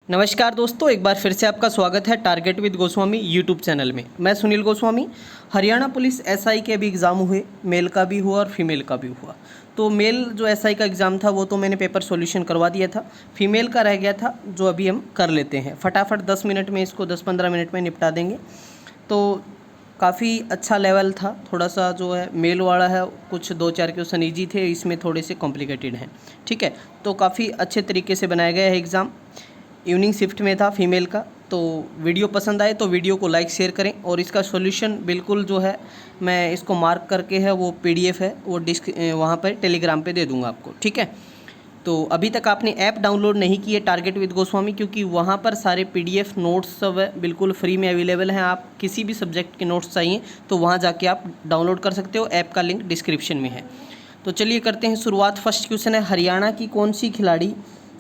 नमस्कार दोस्तों, एक बार फिर से आपका स्वागत है target with Goswami YouTube channel में। मैं सुनील गोस्वामी। हरियाणा पुलिस एसआई के अभी एग्ज़ाम हुए, मेल का भी हुआ और फीमेल का भी हुआ। तो मेल जो एसआई का एग्ज़ाम था वो तो मैंने पेपर सॉल्यूशन करवा दिया था, फीमेल का रह गया था जो अभी हम कर लेते हैं फटाफट 10 मिनट में, इसको 10-15 मिनट में निपटा देंगे। तो काफ़ी अच्छा लेवल था, थोड़ा सा जो है मेल वाला है कुछ 2-4 क्वेश्चन ईजी थे, इसमें थोड़े से कॉम्प्लिकेटेड हैं। ठीक है, तो काफ़ी अच्छे तरीके से बनाया गया है एग्ज़ाम। इवनिंग शिफ्ट में था फीमेल का। तो वीडियो पसंद आए तो वीडियो को लाइक शेयर करें, और इसका सॉल्यूशन बिल्कुल जो है मैं इसको मार्क करके है वो पीडीएफ है वो वहाँ पर टेलीग्राम पे दे दूँगा आपको। ठीक है, तो अभी तक आपने ऐप डाउनलोड नहीं की है टारगेट विद गोस्वामी, क्योंकि वहाँ पर सारे पीडीएफ नोट्स सब है बिल्कुल फ्री में अवेलेबल हैं। आप किसी भी सब्जेक्ट के नोट्स चाहिए तो वहाँ जाके आप डाउनलोड कर सकते हो, ऐप का लिंक डिस्क्रिप्शन में है। तो चलिए करते हैं शुरुआत। फर्स्ट क्वेश्चन है, हरियाणा की कौन सी खिलाड़ी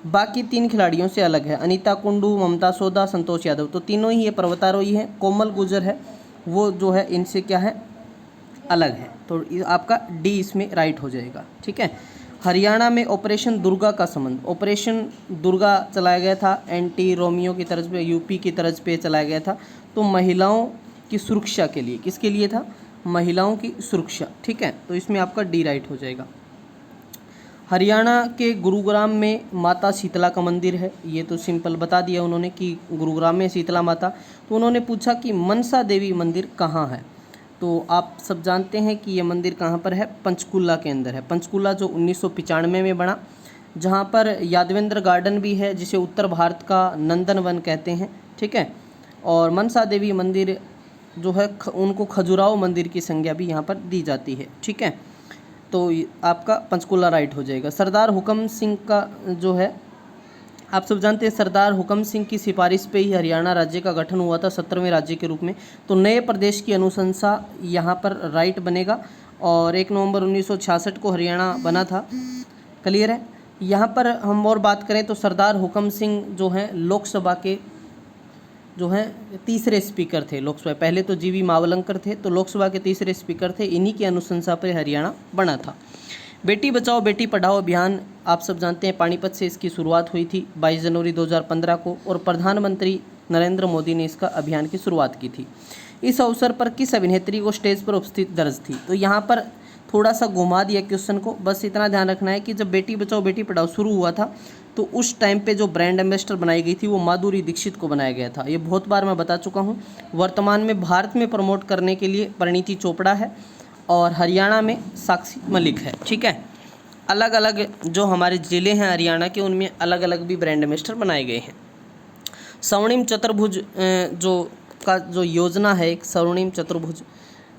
बाकी 3 खिलाड़ियों से अलग है? अनीता कुंडू, ममता सोदा, संतोष यादव। तो तीनों ही ये पर्वतारोही हैं। कोमल गुजर है वो जो है इनसे क्या है, अलग है। तो आपका डी इसमें राइट हो जाएगा। ठीक है, हरियाणा में ऑपरेशन दुर्गा का संबंध, ऑपरेशन दुर्गा चलाया गया था एंटी रोमियो की तर्ज पे, यूपी की तर्ज पे चलाया गया था। तो महिलाओं की सुरक्षा के लिए, किसके लिए था? महिलाओं की सुरक्षा। ठीक है, तो इसमें आपका डी राइट हो जाएगा। हरियाणा के गुरुग्राम में माता शीतला का मंदिर है, ये तो सिंपल बता दिया उन्होंने कि गुरुग्राम में शीतला माता। तो उन्होंने पूछा कि मनसा देवी मंदिर कहाँ है? तो आप सब जानते हैं कि ये मंदिर कहाँ पर है, पंचकूला के अंदर है। पंचकूला जो 1995 में बना, जहाँ पर यादवेंद्र गार्डन भी है जिसे उत्तर भारत का नंदन वन कहते हैं। ठीक है, और मनसा देवी मंदिर जो है उनको खजुराहो मंदिर की संज्ञा भी यहाँ पर दी जाती है। ठीक है, तो आपका पंचकूला राइट हो जाएगा। सरदार हुकम सिंह का जो है, आप सब जानते हैं सरदार हुकम सिंह की सिफारिश पे ही हरियाणा राज्य का गठन हुआ था 17वें राज्य के रूप में। तो नए प्रदेश की अनुशंसा यहाँ पर राइट बनेगा, और 1 नवंबर 1966 को हरियाणा बना था। क्लियर है। यहाँ पर हम और बात करें तो सरदार हुकम सिंह जो हैं लोकसभा के जो हैं तीसरे स्पीकर थे लोकसभा। पहले तो जीवी मावलंकर थे, तो लोकसभा के तीसरे स्पीकर थे। इन्हीं की अनुशंसा पर हरियाणा बना था। बेटी बचाओ बेटी पढ़ाओ अभियान आप सब जानते हैं, पानीपत से इसकी शुरुआत हुई थी 22 जनवरी 2015 को, और प्रधानमंत्री नरेंद्र मोदी ने इसका अभियान की शुरुआत की थी। इस अवसर पर किस अभिनेत्री को स्टेज पर उपस्थित दर्ज थी? तो यहाँ पर थोड़ा सा घुमा दिया क्वेश्चन को, बस इतना ध्यान रखना है कि जब बेटी बचाओ बेटी पढ़ाओ शुरू हुआ था तो उस टाइम पे जो ब्रांड एम्बेसडर बनाई गई थी वो माधुरी दीक्षित को बनाया गया था। ये बहुत बार मैं बता चुका हूँ। वर्तमान में भारत में प्रमोट करने के लिए परिणीति चोपड़ा है, और हरियाणा में साक्षी मलिक है। ठीक है, अलग अलग जो हमारे ज़िले हैं हरियाणा के उनमें अलग अलग भी ब्रांड एम्बेसडर बनाए गए हैं। स्वर्णिम चतुर्भुज जो योजना है, एक स्वर्णिम चतुर्भुज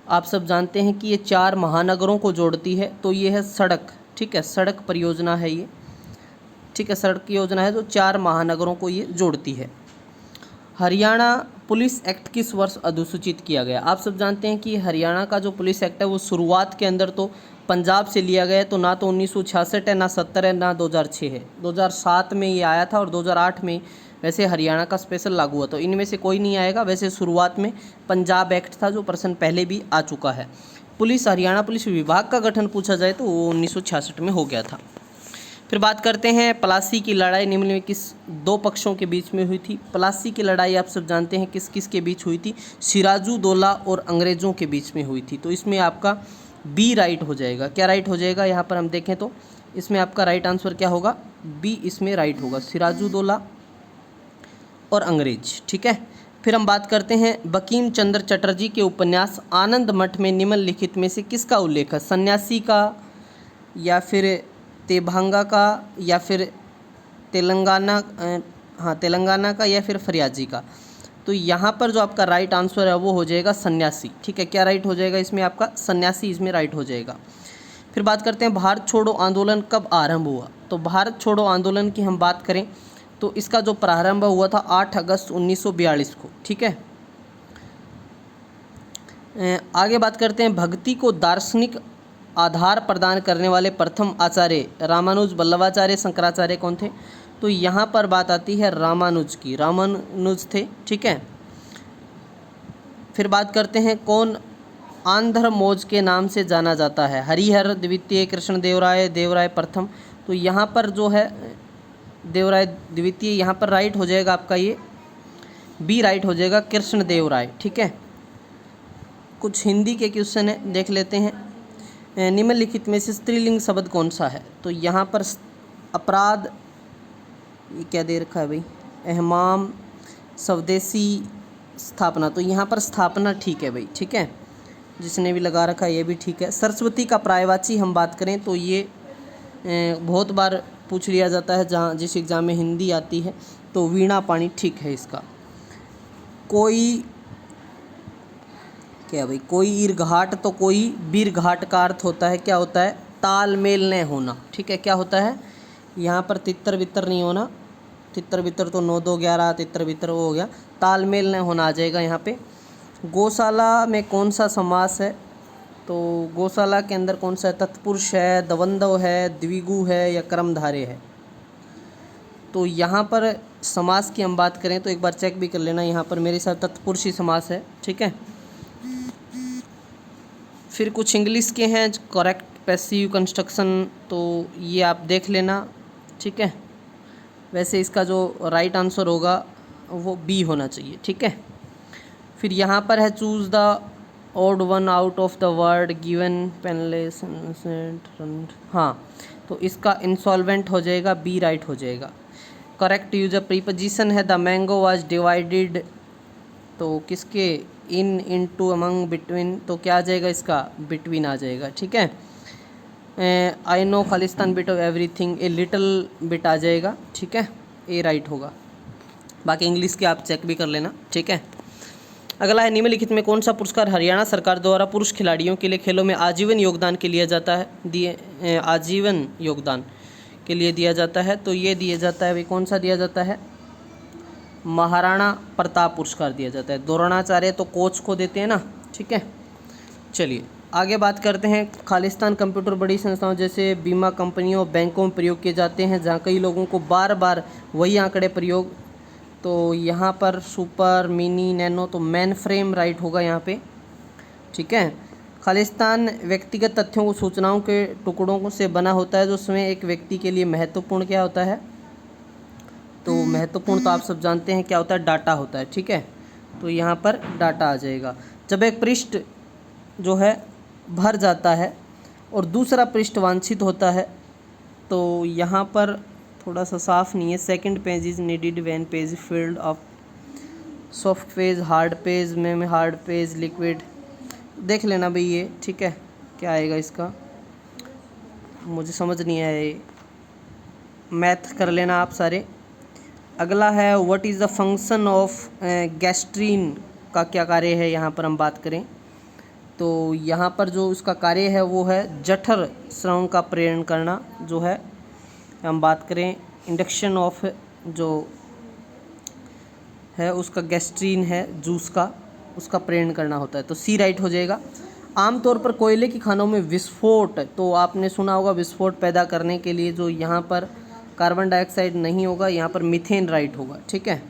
आप सब जानते हैं कि ये 4 महानगरों को जोड़ती है। तो ये है सड़क, ठीक है, सड़क परियोजना है ये। ठीक है, सड़क की योजना है जो 4 महानगरों को ये जोड़ती है। हरियाणा पुलिस एक्ट किस वर्ष अधिसूचित किया गया? आप सब जानते हैं कि हरियाणा का जो पुलिस एक्ट है वो शुरुआत के अंदर तो पंजाब से लिया गया है। तो ना तो 1966 है, ना 70 है, ना 2006 है। 2007 में ये आया था, और 2008 में वैसे हरियाणा का स्पेशल लागू हुआ। तो इनमें से कोई नहीं आएगा। वैसे शुरुआत में पंजाब एक्ट था जो पर्सन पहले भी आ चुका है। पुलिस, हरियाणा पुलिस विभाग का गठन पूछा जाए तो वो 1966 में हो गया था। फिर बात करते हैं प्लासी की लड़ाई निम्न में किस 2 पक्षों के बीच में हुई थी? प्लासी की लड़ाई आप सब जानते हैं किस किस के बीच हुई थी? सिराजुद्दौला और अंग्रेज़ों के बीच में हुई थी। तो इसमें आपका बी राइट हो जाएगा। क्या राइट हो जाएगा? यहाँ पर हम देखें तो इसमें आपका राइट आंसर क्या होगा? बी इसमें राइट होगा, सिराजुद्दौला और अंग्रेज। ठीक है, फिर हम बात करते हैं बंकिम चंद्र चटर्जी के उपन्यास आनंद मठ में निम्नलिखित में से किसका उल्लेख है? सन्यासी का, या फिर तेभांगा का, या फिर तेलंगाना का, या फिर फरियाजी का? तो यहाँ पर जो आपका राइट आंसर है वो हो जाएगा सन्यासी। ठीक है, क्या राइट हो जाएगा इसमें? आपका सन्यासी इसमें राइट हो जाएगा। फिर बात करते हैं भारत छोड़ो आंदोलन कब आरंभ हुआ? तो भारत छोड़ो आंदोलन की हम बात करें तो इसका जो प्रारंभ हुआ था 8 अगस्त 1942 को। ठीक है, आगे बात करते हैं भक्ति को दार्शनिक आधार प्रदान करने वाले प्रथम आचार्य रामानुज, वल्लभाचार्य, शंकराचार्य कौन थे? तो यहाँ पर बात आती है रामानुज की, रामानुज थे। ठीक है, फिर बात करते हैं कौन आंध्र मौज के नाम से जाना जाता है? हरिहर द्वितीय, कृष्णदेवराय, देवराय प्रथम। तो यहाँ पर जो है देव राय द्वितीय, यहाँ पर राइट हो जाएगा आपका ये बी राइट हो जाएगा, कृष्ण देव राय। ठीक है, कुछ हिंदी के क्वेश्चन है, देख लेते हैं। निम्नलिखित में से स्त्रीलिंग शब्द कौन सा है? तो यहाँ पर अपराध, ये क्या दे रखा है भाई, अहमाम, स्वदेशी, स्थापना। तो यहाँ पर स्थापना ठीक है भाई। ठीक है, जिसने भी लगा रखा है ये भी ठीक है। सरस्वती का पर्यायवाची हम बात करें तो ये बहुत बार पूछ लिया जाता है, जहाँ जिस एग्ज़ाम में हिंदी आती है, तो वीणा पाणी ठीक है इसका। कोई क्या भाई, कोई ईरघाट, तो कोई बीरघाट का अर्थ होता है, क्या होता है, तालमेल न होना। ठीक है, क्या होता है, यहाँ पर तितर बितर नहीं होना, तितर बितर तो 9 2 11, तितर बितर वो हो गया, तालमेल न होना आ जाएगा यहाँ पे। गौशाला में कौन सा समास है? तो गौशाला के अंदर कौन सा है, तत्पुरुष है, दवंदव है, द्विगु है या कर्मधारय है? तो यहाँ पर समास की हम बात करें तो एक बार चेक भी कर लेना, यहाँ पर मेरे साथ तत्पुरुषी समास है। ठीक है, फिर कुछ इंग्लिश के हैं करेक्ट पैसिव कंस्ट्रक्शन, तो ये आप देख लेना। ठीक है, वैसे इसका जो राइट आंसर होगा वो बी होना चाहिए। ठीक है, फिर यहाँ पर है choose the odd one out of the word given painless. हाँ, तो इसका इंसॉल्वेंट हो जाएगा, बी राइट हो जाएगा। करेक्ट यूज अ प्रीपोजिशन है द मैंगो वाज डिवाइडेड, तो किसके, इन, इनटू, अमंग, बिटवीन, तो क्या आ जाएगा इसका, बिटवीन आ जाएगा। ठीक है, आई नो खालिस्तान bit of everything, a little bit आ जाएगा। ठीक है, ए राइट होगा। बाकी इंग्लिश के आप चेक भी कर लेना। ठीक है, अगला है निम्नलिखित में कौन सा पुरस्कार हरियाणा सरकार द्वारा पुरुष खिलाड़ियों के लिए खेलों में आजीवन योगदान के लिए जाता है, आजीवन योगदान के लिए दिया जाता है? तो ये दिया जाता है भाई, कौन सा दिया जाता है, महाराणा प्रताप पुरस्कार दिया जाता है। द्रोणाचार्य तो कोच को देते हैं ना। ठीक है, चलिए आगे बात करते हैं। खालिस्तान कंप्यूटर बड़ी संस्थाओं जैसे बीमा कंपनियों, बैंकों में प्रयोग किए जाते हैं, जहाँ कई लोगों को बार बार वही आंकड़े प्रयोग, तो यहाँ पर सुपर, मिनी, नैनो, तो मेन फ्रेम राइट होगा यहाँ पे। ठीक है, खालिस्तान व्यक्तिगत तथ्यों को, सूचनाओं के टुकड़ों से बना होता है, जो उसमें एक व्यक्ति के लिए महत्वपूर्ण क्या होता है, तो महत्वपूर्ण तो आप सब जानते हैं क्या होता है, डाटा होता है। ठीक है, तो यहाँ पर डाटा आ जाएगा। जब एक पृष्ठ जो है भर जाता है और दूसरा पृष्ठ वांछित होता है, तो यहाँ पर थोड़ा सा साफ नहीं है। Second page is needed when page field of soft page, hard page, में हार्ड पेज, लिक्विड, देख लेना भाई ये। ठीक है, क्या आएगा इसका, मुझे समझ नहीं आया, ये मैथ कर लेना आप सारे। अगला है what is the function of gastrin, का क्या कार्य है, यहाँ पर हम बात करें तो यहाँ पर जो उसका कार्य है वो है जठर स्राव का प्रेरण करना, जो है हम बात करें इंडक्शन ऑफ जो है उसका गैस्ट्रीन है जूस का, उसका प्रेरण करना होता है, तो सी राइट हो जाएगा। आमतौर पर कोयले की खानों में विस्फोट, तो आपने सुना होगा विस्फोट पैदा करने के लिए जो यहाँ पर कार्बन डाइऑक्साइड नहीं होगा, यहाँ पर मीथेन राइट होगा। ठीक है,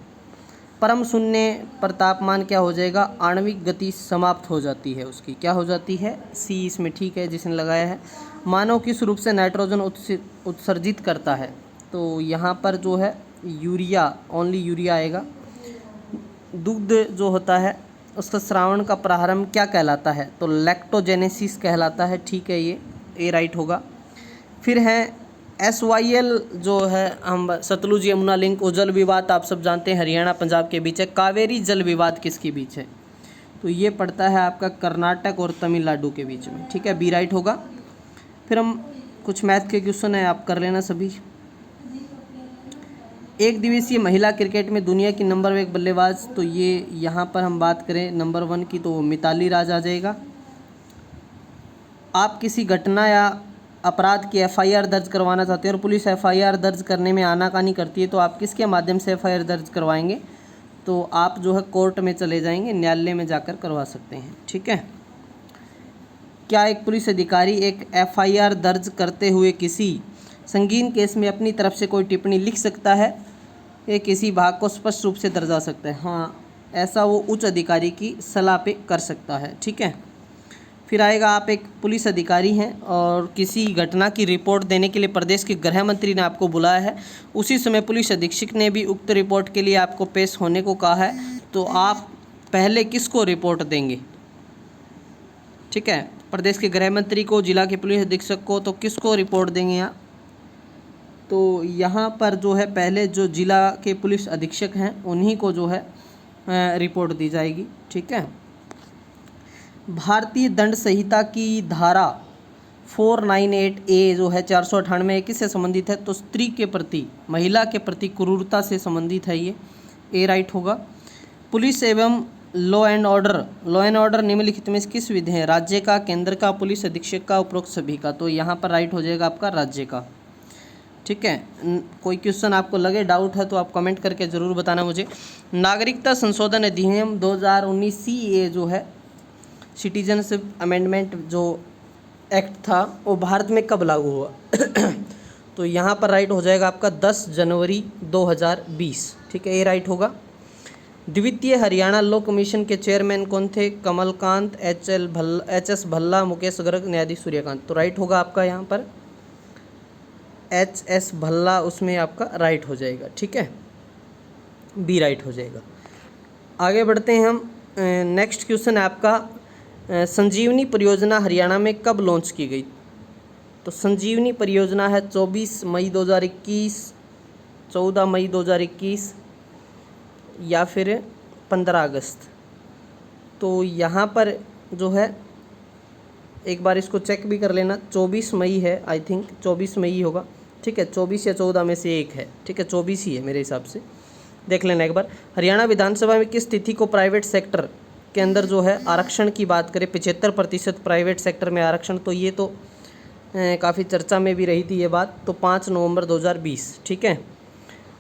परम शून्य पर तापमान क्या हो जाएगा, आणविक गति समाप्त हो जाती है उसकी, क्या हो जाती है, सी इसमें ठीक है जिसने लगाया है। मानव किस रूप से नाइट्रोजन उत्सर्जित करता है, तो यहाँ पर जो है यूरिया, ओनली यूरिया आएगा। दुग्ध जो होता है उसका श्रावण का प्रारंभ क्या कहलाता है, तो लैक्टोजेनेसिस कहलाता है। ठीक है, ये ए राइट होगा। फिर है SYL जो है हम सतलुज यमुना लिंक, वो जल विवाद आप सब जानते हैं हरियाणा पंजाब के बीच है। कावेरी जल विवाद किसके बीच है, तो ये पड़ता है आपका कर्नाटक और तमिलनाडु के बीच में। ठीक है, बी राइट होगा। फिर हम कुछ मैथ के क्वेश्चन है, आप कर लेना सभी। एक दिवसीय महिला क्रिकेट में दुनिया की नंबर 1 बल्लेबाज, तो ये यहाँ पर हम बात करें नंबर 1 की तो मिताली राज आ जाएगा। आप किसी घटना या अपराध की FIR दर्ज करवाना चाहते हैं और पुलिस FIR दर्ज करने में आनाकानी करती है, तो आप किसके माध्यम से FIR दर्ज करवाएंगे, तो आप जो है कोर्ट में चले जाएंगे, न्यायालय में जाकर करवा सकते हैं। ठीक है, क्या एक पुलिस अधिकारी एक FIR दर्ज करते हुए किसी संगीन केस में अपनी तरफ से कोई टिप्पणी लिख सकता है, ये किसी भाग को स्पष्ट रूप से दर्जा सकता है? हाँ, ऐसा वो उच्च अधिकारी की सलाह पे कर सकता है। ठीक है, फिर आएगा आप एक पुलिस अधिकारी हैं और किसी घटना की रिपोर्ट देने के लिए प्रदेश के गृह मंत्री ने आपको बुलाया है, उसी समय पुलिस अधीक्षक ने भी उक्त रिपोर्ट के लिए आपको पेश होने को कहा है, तो आप पहले किसको रिपोर्ट देंगे? ठीक है, प्रदेश के गृह मंत्री को, जिला के पुलिस अधीक्षक को, तो किसको रिपोर्ट देंगे आप? तो यहाँ पर जो है पहले जो जिला के पुलिस अधीक्षक हैं उन्हीं को जो है रिपोर्ट दी जाएगी। ठीक है, भारतीय दंड संहिता की धारा 498A जो है 498 किससे संबंधित है? तो स्त्री के प्रति, महिला के प्रति क्रूरता से संबंधित है ये, ए राइट होगा। पुलिस एवं लॉ एंड ऑर्डर निम्नलिखित में किस विधि है? राज्य का, केंद्र का, पुलिस अधीक्षक का, उपरोक्त सभी का। तो यहाँ पर राइट हो जाएगा आपका राज्य का। ठीक है, कोई क्वेश्चन आपको लगे, डाउट है तो आप कमेंट करके ज़रूर बताना मुझे। नागरिकता संशोधन अधिनियम 2019 CAA जो है, सिटीजनशिप अमेंडमेंट जो एक्ट था, वो भारत में कब लागू हुआ? तो यहाँ पर राइट हो जाएगा आपका 10 जनवरी 2020। ठीक है, ये राइट होगा। द्वितीय हरियाणा लॉ कमीशन के चेयरमैन कौन थे? कमलकांत, HS भल्ला, मुकेश गर्ग, न्यायाधीश सूर्यकांत। तो राइट होगा आपका यहाँ पर HS भल्ला, उसमें आपका राइट हो जाएगा। ठीक है, बी राइट हो जाएगा। आगे बढ़ते हैं हम। नेक्स्ट क्वेश्चन है आपका, संजीवनी परियोजना हरियाणा में कब लॉन्च की गई? तो संजीवनी परियोजना है 24 मई 2021, 14 मई 2021 या फिर 15 अगस्त। तो यहाँ पर जो है एक बार इसको चेक भी कर लेना, 24 मई है, आई थिंक 24 मई ही होगा। ठीक है, 24 या 14 में से एक है। ठीक है, 24 ही है मेरे हिसाब से, देख लेना एक बार। हरियाणा विधानसभा में किस तिथि को प्राइवेट सेक्टर के अंदर जो है आरक्षण की बात करें, 75% प्राइवेट सेक्टर में आरक्षण, तो ये तो काफ़ी चर्चा में भी रही थी ये बात। तो 5 नवंबर 2020। ठीक है,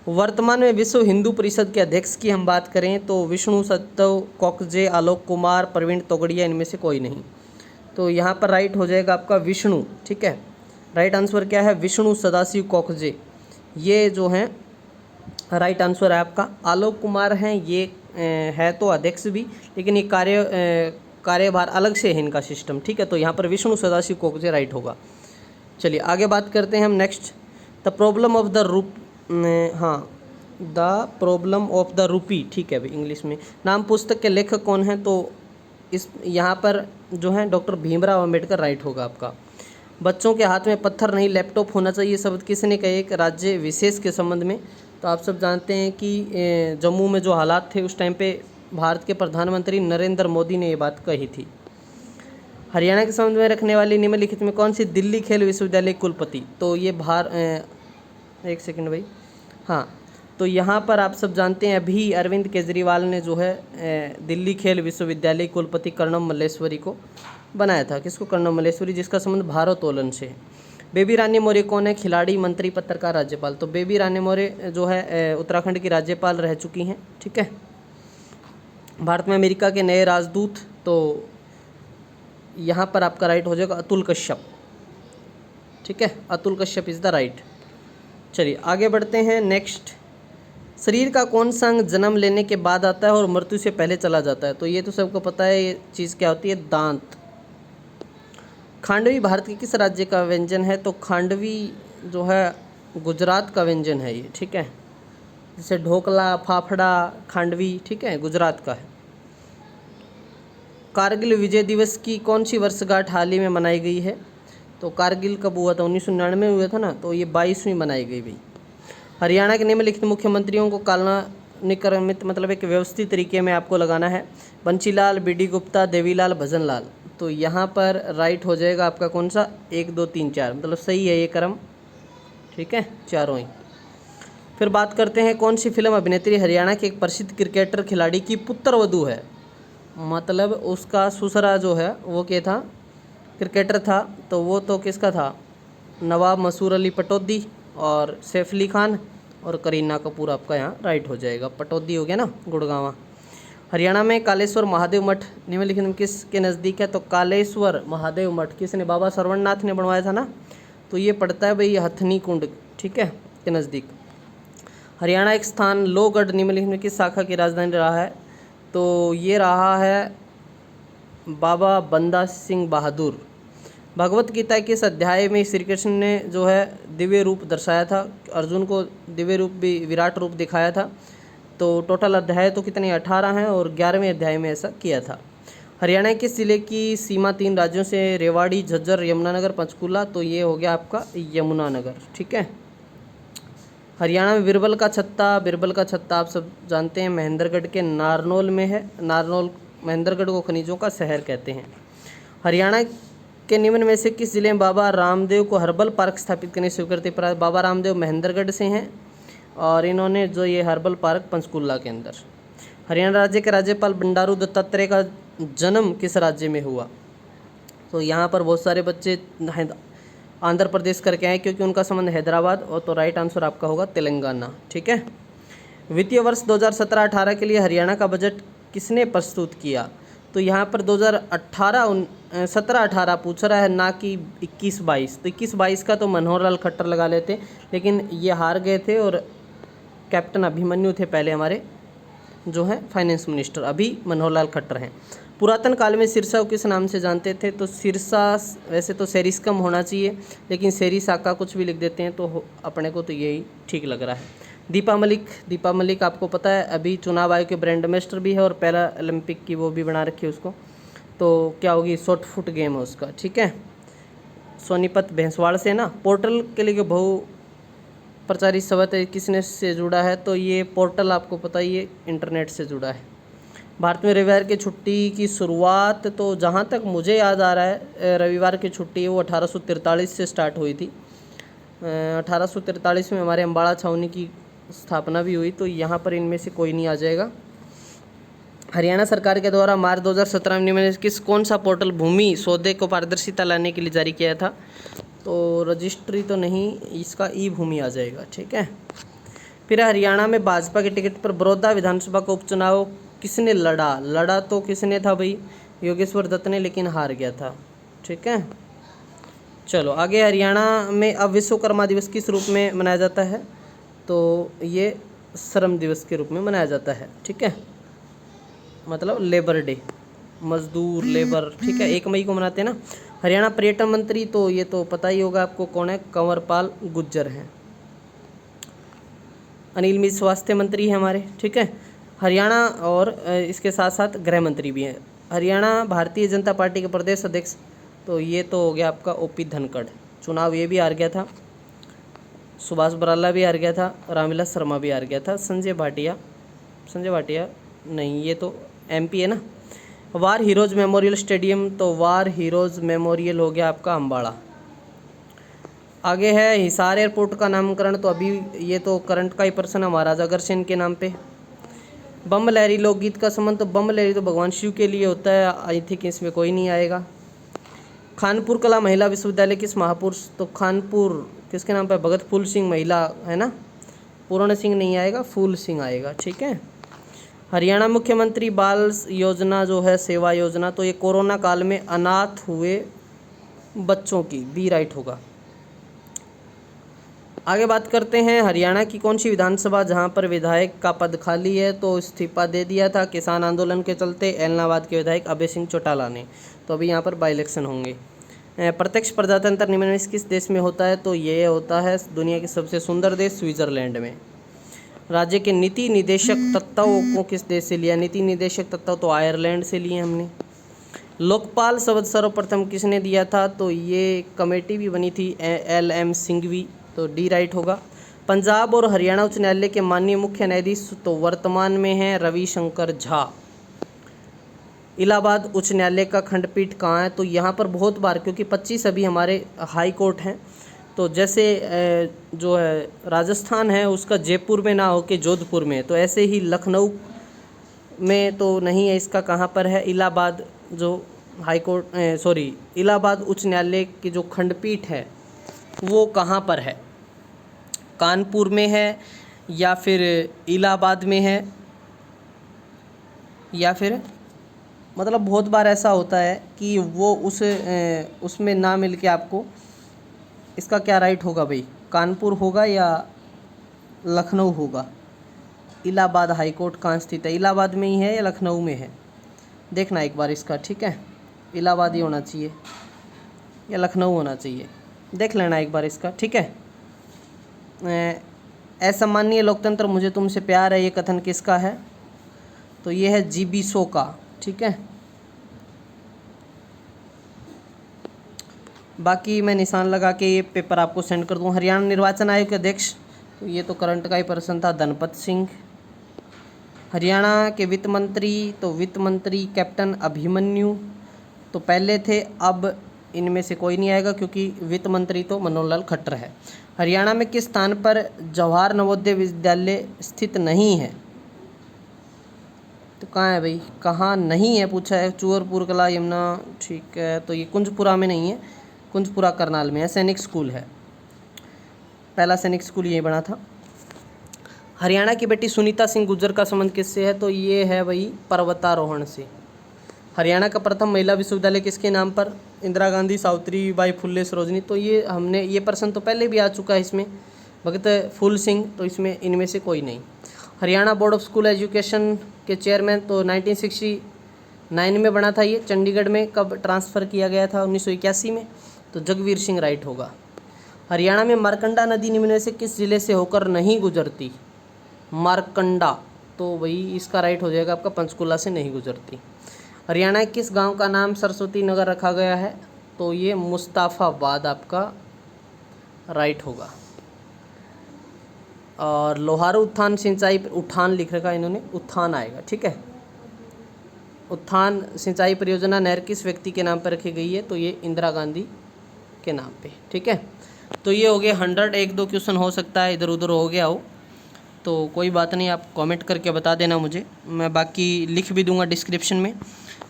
वर्तमान में विश्व हिंदू परिषद के अध्यक्ष की हम बात करें तो विष्णु सत्तव, कोकजे, आलोक कुमार, प्रवीण तोगड़िया, इनमें से कोई नहीं। तो यहाँ पर राइट हो जाएगा आपका विष्णु। ठीक है, राइट आंसर क्या है? विष्णु सदाशिव कोकजे, ये जो हैं राइट आंसर है आपका। आलोक कुमार हैं, ये है तो अध्यक्ष भी, लेकिन ये कार्यभार अलग से है इनका सिस्टम। ठीक है, तो यहाँ पर विष्णु सदाशिव कोकजे राइट होगा। चलिए आगे बात करते हैं हम next, the problem of the the problem of the rupee. ठीक है भाई, इंग्लिश में। नाम पुस्तक के लेखक कौन हैं? तो इस यहाँ पर जो है डॉक्टर भीमराव अंबेडकर राइट होगा आपका। बच्चों के हाथ में पत्थर नहीं लैपटॉप होना चाहिए शब्द किसने कहे? एक राज्य विशेष के संबंध में। तो आप सब जानते हैं कि जम्मू में जो हालात थे उस टाइम पे भारत के प्रधानमंत्री नरेंद्र मोदी ने ये बात कही थी। हरियाणा के संबंध में रखने वाली निम्नलिखित में कौन सी दिल्ली खेल विश्वविद्यालय कुलपति? तो ये एक सेकंड भाई, हाँ, तो यहाँ पर आप सब जानते हैं अभी अरविंद केजरीवाल ने जो है दिल्ली खेल विश्वविद्यालय कुलपति कर्णम मल्लेश्वरी को बनाया था। किसको? कर्णम मल्लेश्वरी, जिसका संबंध भारोत्तोलन से है। बेबी रानी मौर्य कौन है? खिलाड़ी, मंत्री, पत्रकार, राज्यपाल। तो बेबी रानी मौर्य जो है उत्तराखंड की राज्यपाल रह चुकी हैं। ठीक है, भारत में अमेरिका के नए राजदूत, तो यहाँ पर आपका राइट हो जाएगा अतुल कश्यप। ठीक है, Atul Kashyap is the right. चलिए आगे बढ़ते हैं नेक्स्ट, शरीर का कौन सा अंग जन्म लेने के बाद आता है और मृत्यु से पहले चला जाता है? तो ये तो सबको पता है, ये चीज़ क्या होती है? दांत। खांडवी भारत के किस राज्य का व्यंजन है? तो खांडवी जो है गुजरात का व्यंजन है ये। ठीक है, जैसे ढोकला, फाफड़ा, खांडवी, ठीक है, गुजरात का है। कारगिल विजय दिवस की कौन सी वर्षगांठ हाल ही में मनाई गई है? तो कारगिल कब हुआ था? 1999 में हुआ था ना, तो ये 22वीं मनाई गई भाई। हरियाणा के निम्नलिखित मुख्यमंत्रियों को कालानुक्रमित मतलब एक व्यवस्थित तरीके में आपको लगाना है। बंशीलाल, BD गुप्ता, देवीलाल, भजनलाल। तो यहाँ पर राइट हो जाएगा आपका कौन सा? 1 2 3 4, मतलब सही है ये क्रम। ठीक है, चारों ही। फिर बात करते हैं कौन सी फिल्म अभिनेत्री हरियाणा के एक प्रसिद्ध क्रिकेटर खिलाड़ी की पुत्रवधू है? मतलब उसका ससुरा जो है वो क्या था? क्रिकेटर था। तो वो तो किसका था? नवाब मसूर अली पटौदी और सैफ अली खान और करीना कपूर आपका यहाँ राइट हो जाएगा। पटौदी हो गया ना, गुड़गांवा। हरियाणा में कालेश्वर महादेव मठ निम्नलिखित में किसके नज़दीक है? तो कालेश्वर महादेव मठ किसने? बाबा सरवणनाथ ने बनवाया था ना, तो ये पड़ता है भाई हथनी कुंड, ठीक है, के नज़दीक। हरियाणा एक स्थान लोहगढ़ निम्नलिखित में किस शाखा की राजधानी रहा है? तो ये रहा है बाबा बंदा सिंह बहादुर। भगवत गीता के इस अध्याय में श्री कृष्ण ने जो है दिव्य रूप दर्शाया था, अर्जुन को दिव्य रूप भी विराट रूप दिखाया था। तो टोटल अध्याय तो कितने 18 हैं और 11वें अध्याय में ऐसा किया था। हरियाणा के ज़िले की सीमा 3 राज्यों से रेवाड़ी, झज्जर, यमुनानगर, पंचकूला, तो ये हो गया आपका यमुनानगर। ठीक है। हरियाणा में बिरबल का छत्ता आप सब जानते हैं महेंद्रगढ़ के नारनौल में है। नारनौल महेंद्रगढ़ को खनिजों का शहर कहते हैं। हरियाणा के निम्न में से किस जिले में बाबा रामदेव को हर्बल पार्क स्थापित करने की स्वीकृति प्राप्त? बाबा रामदेव महेंद्रगढ़ से हैं और इन्होंने जो ये हर्बल पार्क पंचकूला के अंदर। हरियाणा राज्य के राज्यपाल बंडारू दत्तात्रेय का जन्म किस राज्य में हुआ? तो यहाँ पर बहुत सारे बच्चे आंध्र प्रदेश करके आए क्योंकि उनका संबंध हैदराबाद, और तो राइट आंसर आपका होगा तेलंगाना। ठीक है। वित्तीय वर्ष 2017-18 के लिए हरियाणा का बजट किसने प्रस्तुत किया? तो यहाँ पर 2017-18 पूछ रहा है, ना कि 21-22। तो 21-22 का तो मनोहर लाल खट्टर लगा लेते, लेकिन ये हार गए थे और कैप्टन अभिमन्यु थे पहले हमारे जो हैं फाइनेंस मिनिस्टर, अभी मनोहर लाल खट्टर हैं। पुरातन काल में सिरसा को किस नाम से जानते थे? तो सिरसा वैसे तो सेरिस्कम होना चाहिए, लेकिन सेरिसाका कुछ भी लिख देते हैं तो अपने को तो यही ठीक लग रहा है। दीपा मलिक आपको पता है अभी चुनाव आयोग के ब्रांड एम्बेसडर भी है और पहला ओलंपिक की वो भी बना रखी है उसको। तो क्या होगी, शॉर्ट फुट गेम है उसका। ठीक है। सोनीपत भैंसवाड़ से ना। पोर्टल के लिए बहु प्रचारित शब्द किसने से जुड़ा है? तो ये पोर्टल आपको पता ही है इंटरनेट से जुड़ा है। भारत में रविवार की छुट्टी की शुरुआत तो जहाँ तक मुझे याद आ रहा है रविवार की छुट्टी वो 1843 से स्टार्ट हुई थी। 1843 में हमारे अम्बाड़ा छावनी की स्थापना भी हुई, तो यहाँ पर इनमें से कोई नहीं आ जाएगा। हरियाणा सरकार के द्वारा मार्च 2017 में कौन सा पोर्टल भूमि सौदे को पारदर्शिता लाने के लिए जारी किया था? तो रजिस्ट्री तो नहीं, इसका ई भूमि आ जाएगा। ठीक है। फिर हरियाणा में भाजपा के टिकट पर बड़ौदा विधानसभा का उपचुनाव किसने लड़ा तो किसने था भाई? योगेश्वर दत्त ने, लेकिन हार गया था। ठीक है। चलो आगे। हरियाणा में अब विश्वकर्मा दिवस किस रूप में मनाया जाता है? तो ये श्रम दिवस के रूप में मनाया जाता है। ठीक है, मतलब लेबर डे, मजदूर लेबर। ठीक है, 1 मई को मनाते हैं ना। हरियाणा पर्यटन मंत्री तो ये तो पता ही होगा आपको कौन है, कंवरपाल गुर्जर हैं। अनिल मिश्र स्वास्थ्य मंत्री है हमारे। ठीक है। हरियाणा और इसके साथ साथ गृह मंत्री भी हैं। हरियाणा भारतीय जनता पार्टी के प्रदेश अध्यक्ष, तो ये तो हो गया आपका ओपी धनखड़। चुनाव ये भी हार गया था। सुभाष बराला भी हार गया था, रामविलास शर्मा भी हार गया था। संजय भाटिया नहीं, ये तो एमपी है ना। वार हीरोज मेमोरियल स्टेडियम, तो वार हीरोज मेमोरियल हो गया आपका अम्बाड़ा। आगे है हिसार एयरपोर्ट का नामकरण, तो अभी ये तो करंट का ही पर्सन है, महाराजा अग्रसेन के नाम पे। बम लहरी लोकगीत का संबंध, तो बम लहरी तो भगवान शिव के लिए होता है, आई थिंक इसमें कोई नहीं आएगा। खानपुर कला महिला विश्वविद्यालय किस महापुरुष, तो खानपुर किसके नाम पे? भगत फूल सिंह महिला है ना, पूर्ण सिंह नहीं आएगा, फूल सिंह आएगा। ठीक है। हरियाणा मुख्यमंत्री बाल योजना जो है सेवा योजना, तो ये कोरोना काल में अनाथ हुए बच्चों की, बी राइट होगा। आगे बात करते हैं हरियाणा की कौन सी विधानसभा जहां पर विधायक का पद खाली है, तो इस्तीफा दे दिया था किसान आंदोलन के चलते एलनाबाद के विधायक अभय सिंह चौटाला ने। तो अभी यहां पर बाई इलेक्शन होंगे। प्रत्यक्ष प्रजातंत्र निम्न में किस देश में होता है, तो ये होता है दुनिया के सबसे सुंदर देश स्विट्जरलैंड में। राज्य के नीति निदेशक तत्वों को किस देश से लिया? नीति निदेशक तत्व तो आयरलैंड से लिए हमने। लोकपाल शब्द सर्वप्रथम किसने दिया था, तो ये कमेटी भी बनी थी LM सिंघवी, तो डी राइट होगा। पंजाब और हरियाणा उच्च न्यायालय के माननीय मुख्य न्यायाधीश तो वर्तमान में हैं रविशंकर झा। इलाहाबाद उच्च न्यायालय का खंडपीठ कहाँ है, तो यहाँ पर बहुत बार, क्योंकि 25 अभी हमारे हाई कोर्ट हैं, तो जैसे जो है राजस्थान है उसका जयपुर में ना होके जोधपुर में, तो ऐसे ही लखनऊ में तो नहीं है, इसका कहाँ पर है? इलाहाबाद जो हाई कोर्ट इलाहाबाद उच्च न्यायालय की जो खंडपीठ है वो कहाँ पर है? कानपुर में है या फिर इलाहाबाद में है, या फिर मतलब बहुत बार ऐसा होता है कि वो उसमें ना मिल के आपको, इसका क्या राइट होगा भाई? कानपुर होगा या लखनऊ होगा? इलाहाबाद हाई कोर्ट कहाँ स्थित है? इलाहाबाद में ही है या लखनऊ में है? देखना एक बार इसका। ठीक है। इलाहाबाद ही होना चाहिए या लखनऊ होना चाहिए, देख लेना एक बार इसका, ठीक है। असामान्य लोकतंत्र मुझे तुमसे प्यार है, ये कथन किसका है? तो ये है जीबी शो का, ठीक है। बाकी मैं निशान लगा के ये पेपर आपको सेंड कर दूँ। हरियाणा निर्वाचन आयोग के अध्यक्ष, तो ये तो करंट का ही पर्सन था, धनपत सिंह। हरियाणा के वित्त मंत्री, तो वित्त मंत्री कैप्टन अभिमन्यु तो पहले थे, अब इनमें से कोई नहीं आएगा क्योंकि वित्त मंत्री तो मनोहर लाल खट्टर है। हरियाणा में किस स्थान पर जवाहर नवोदय विद्यालय स्थित नहीं है? तो कहाँ है भाई, कहाँ नहीं है पूछा है। चूरपुर कला यमुना, ठीक है। तो ये कुंजपुरा में नहीं है, कुंजपुरा करनाल में है, सैनिक स्कूल है, पहला सैनिक स्कूल यही बना था। हरियाणा की बेटी सुनीता सिंह गुर्जर का संबंध किससे है? तो ये है भाई पर्वतारोहण से। हरियाणा का प्रथम महिला विश्वविद्यालय किसके नाम पर? इंदिरा गांधी, सावित्री बाई फुल्ले, सरोजनी। तो ये हमने ये प्रश्न तो पहले भी आ चुका है इसमें, भगत फूल सिंह, तो इसमें इनमें से कोई नहीं। Haryana board of school education के चेयरमैन, तो 1969 में बना था ये। चंडीगढ़ में कब ट्रांसफ़र किया गया था? 1981 में। तो जगवीर सिंह राइट होगा। हरियाणा में मारकंडा नदी निम्न में से किस जिले से होकर नहीं गुजरती? मारकंडा, तो वही इसका राइट हो जाएगा आपका, पंचकुला से नहीं गुजरती। हरियाणा के किस गांव का नाम सरस्वती नगर रखा गया है? तो ये मुस्ताफाबाद आपका राइट होगा। और लोहारू उत्थान सिंचाई, उठान लिख रखा इन्होंने, उत्थान आएगा, ठीक है। उत्थान सिंचाई परियोजना नहर किस व्यक्ति के नाम पर रखी गई है? तो ये इंदिरा गांधी के नाम पे, ठीक है। तो ये हो गए 100, 1-2 क्वेश्चन हो सकता है इधर उधर हो गया हो, तो कोई बात नहीं, आप कमेंट करके बता देना मुझे, मैं बाकी लिख भी दूंगा डिस्क्रिप्शन में।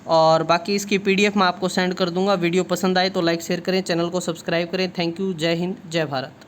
और बाकी इसकी PDF मैं आपको सेंड कर दूंगा। वीडियो पसंद आए तो लाइक शेयर करें, चैनल को सब्सक्राइब करें। थैंक यू, जय हिंद, जय भारत।